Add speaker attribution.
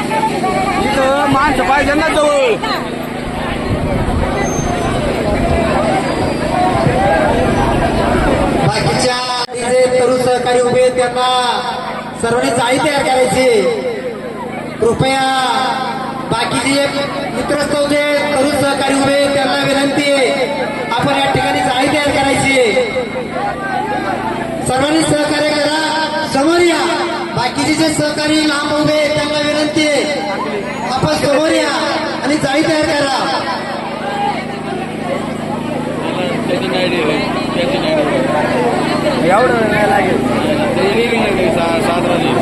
Speaker 1: इथं माणसं पाहिजे ना जवळ.
Speaker 2: बाकीच्या जे तरुण सहकारी उभे आहेत त्यांना सर्वांनी जाळी तयार करायची. कृपया बाकीचे मित्रस्थव जे तरुण सहकारी उभे आहेत त्यांना विनंती आहे, आपण या ठिकाणी जाळी तयार करायची. सर्वांनी सहकार्य करा, समोर या. बाकीचे जे सहकारी लांब उभे आहेत त्यांना विनंती आहे, आपण समोर या आणि जाळी तयार करा.
Speaker 1: एवढं नाही लागेल.